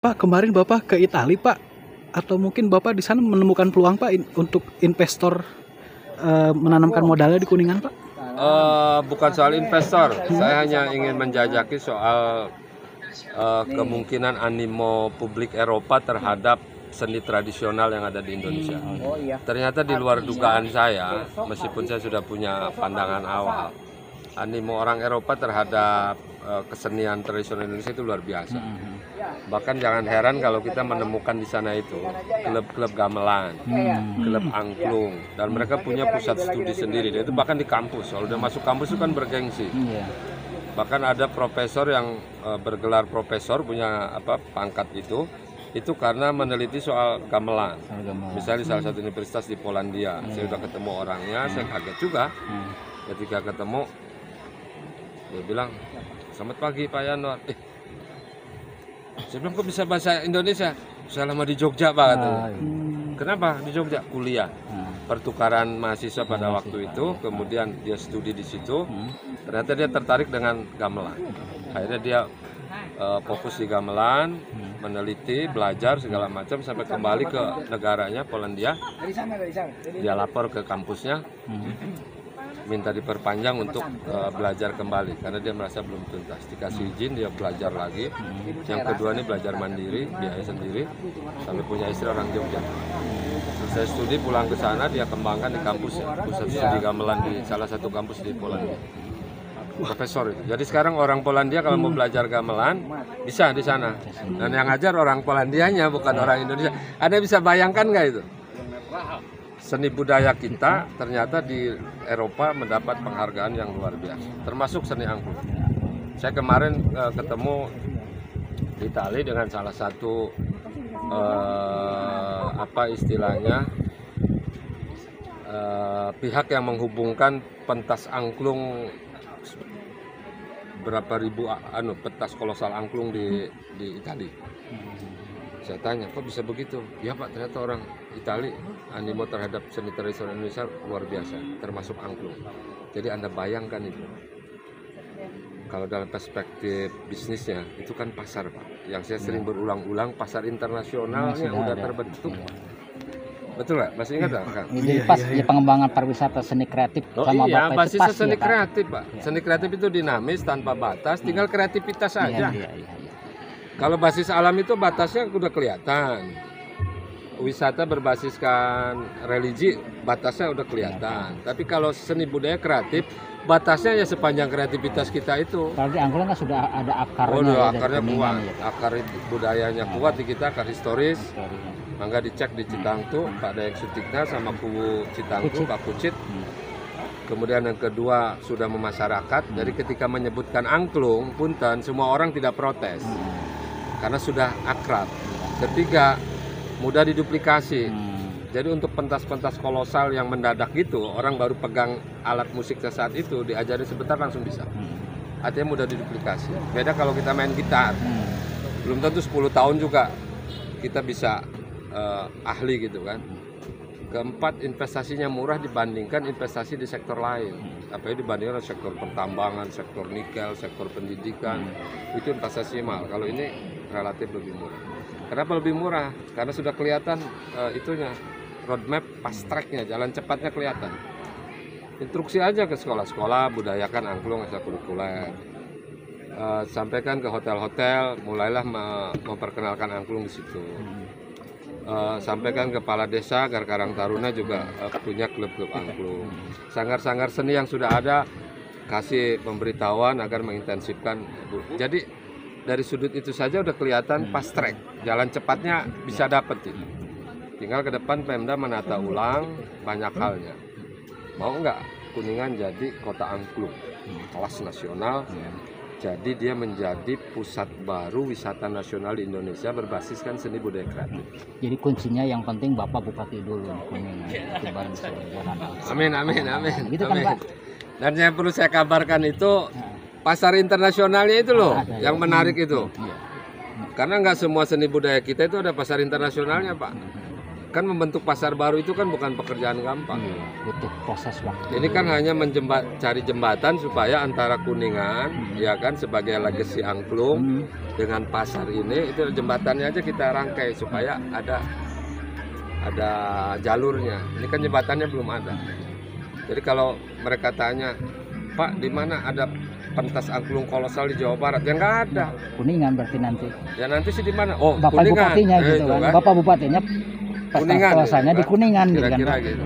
Pak, kemarin Bapak ke Italia, Pak. Atau mungkin Bapak di sana menemukan peluang, Pak, untuk investor menanamkan modalnya di Kuningan, Pak? Bukan soal investor, saya hanya ingin menjajaki soal kemungkinan animo publik Eropa terhadap seni tradisional yang ada di Indonesia. Ternyata di luar dugaan saya, meskipun saya sudah punya pandangan awal, animo orang Eropa terhadap kesenian tradisional Indonesia itu luar biasa. Bahkan jangan heran kalau kita menemukan di sana itu klub-klub gamelan, klub angklung, dan mereka punya pusat studi sendiri. Dan itu bahkan di kampus, kalau udah masuk kampus itu kan bergengsi. Bahkan ada profesor yang bergelar profesor punya pangkat itu karena meneliti soal gamelan. Misalnya di salah satu universitas di Polandia, saya sudah ketemu orangnya, saya kaget juga ketika ketemu. Dia bilang, "Selamat pagi Pak Yanwar." Saya bilang, "Kok bisa bahasa Indonesia?" "Saya lama di Jogja Pak," katanya. "Kenapa di Jogja?" "Kuliah." Pertukaran mahasiswa pada waktu itu, kemudian dia studi di situ. Ternyata dia tertarik dengan gamelan. Akhirnya dia fokus di gamelan, meneliti, belajar segala macam sampai kembali ke negaranya Polandia. Dia lapor ke kampusnya, minta diperpanjang untuk belajar kembali karena dia merasa belum tuntas. Dikasih izin, dia belajar lagi. Yang kedua ini belajar mandiri, biaya sendiri, sampai punya istri orang Jogja. Selesai studi pulang ke sana, dia kembangkan di kampus pusat studi gamelan di salah satu kampus di Polandia. Profesor itu. Jadi sekarang orang Polandia kalau mau belajar gamelan bisa di sana. Dan yang ngajar orang Polandianya bukan orang Indonesia. Anda bisa bayangkan nggak itu? Seni budaya kita ternyata di Eropa mendapat penghargaan yang luar biasa, termasuk seni angklung. Saya kemarin ketemu di Itali dengan salah satu pihak yang menghubungkan pentas angklung berapa ribu pentas kolosal angklung di Itali. Saya tanya, "Kok bisa begitu?" "Ya Pak, ternyata orang Itali animo terhadap seni tradisional Indonesia luar biasa, termasuk angklung." Jadi Anda bayangkan itu. Kalau dalam perspektif bisnisnya, itu kan pasar Pak. Yang saya sering berulang-ulang, pasar internasionalnya udah terbentuk. Betul nggak? Masih ingat nggak Kang? Jadi pas di pengembangan pariwisata seni kreatif sama iya, Bapak itu basisnya pas seni ya, Pak? kreatif Pak. Seni kreatif itu dinamis, tanpa batas, tinggal kreativitas saja. Kalau basis alam itu batasnya udah kelihatan. Wisata berbasiskan religi, batasnya udah kelihatan. Tapi kalau seni budaya kreatif, batasnya ya sepanjang kreativitas kita itu. Kalau di angklung kan sudah ada akarnya. Oh, ya, akarnya dari kuat. Kuningan, ya. Akar budayanya kuat di kita, akar historis. Mangga dicek di Citangtu, Pak Daeng Sutikna sama Kuwu Citangtu, Pak Kucit. Kemudian yang kedua sudah memasyarakat. Jadi ketika menyebutkan angklung, punten, semua orang tidak protes. Karena sudah akrab. Ketiga, mudah diduplikasi. Jadi untuk pentas-pentas kolosal yang mendadak gitu, orang baru pegang alat musik saat itu, diajari sebentar langsung bisa. Artinya mudah diduplikasi. Beda kalau kita main gitar. Belum tentu 10 tahun juga kita bisa ahli gitu kan. Keempat, investasinya murah dibandingkan investasi di sektor lain. Apalagi dibandingkan sektor pertambangan, sektor nikel, sektor pendidikan. Itu investasi mahal. Kalau ini relatif lebih murah. Kenapa lebih murah? Karena sudah kelihatan itunya, roadmap fast tracknya, jalan cepatnya kelihatan. Instruksi aja ke sekolah-sekolah, budayakan angklung ekstrakurikuler. Sampaikan ke hotel-hotel, mulailah memperkenalkan angklung di situ. Sampaikan ke kepala desa agar Karang Taruna juga punya klub-klub angklung. Sanggar-sanggar seni yang sudah ada, kasih pemberitahuan agar mengintensifkan. Jadi dari sudut itu saja udah kelihatan fast track, jalan cepatnya bisa dapat itu. Tinggal ke depan Pemda menata ulang banyak halnya. Mau nggak Kuningan jadi kota angklung kelas nasional? Jadi dia menjadi pusat baru wisata nasional di Indonesia berbasiskan seni budaya kreatif. Jadi kuncinya yang penting Bapak bupati dulu di Kuningan. Itu baru bisa jalan. Amin, amin, amin. Gitu kan, Amin. Pak? Dan yang perlu saya kabarkan itu pasar internasionalnya itu loh, yang menarik itu. Karena nggak semua seni budaya kita itu ada pasar internasionalnya Pak. Kan membentuk pasar baru itu kan bukan pekerjaan gampang. Butuh proses waktu. Ini kan hanya cari jembatan supaya antara Kuningan, ya kan, sebagai legacy angklung dengan pasar ini, itu jembatannya aja kita rangkai supaya ada jalurnya. Ini kan jembatannya belum ada. Jadi kalau mereka tanya, Pak, di mana ada pentas angklung kolosal di Jawa Barat? Ya nggak ada. Kuningan berarti nanti. Ya nanti sih di mana? Oh, Bapak Kuningan. bupatinya gitu Itu kan. Bapak bupatinya pentas Kuningan, kolosalnya gitu di kan. Kuningan gitu kan. Kira-kira gitu.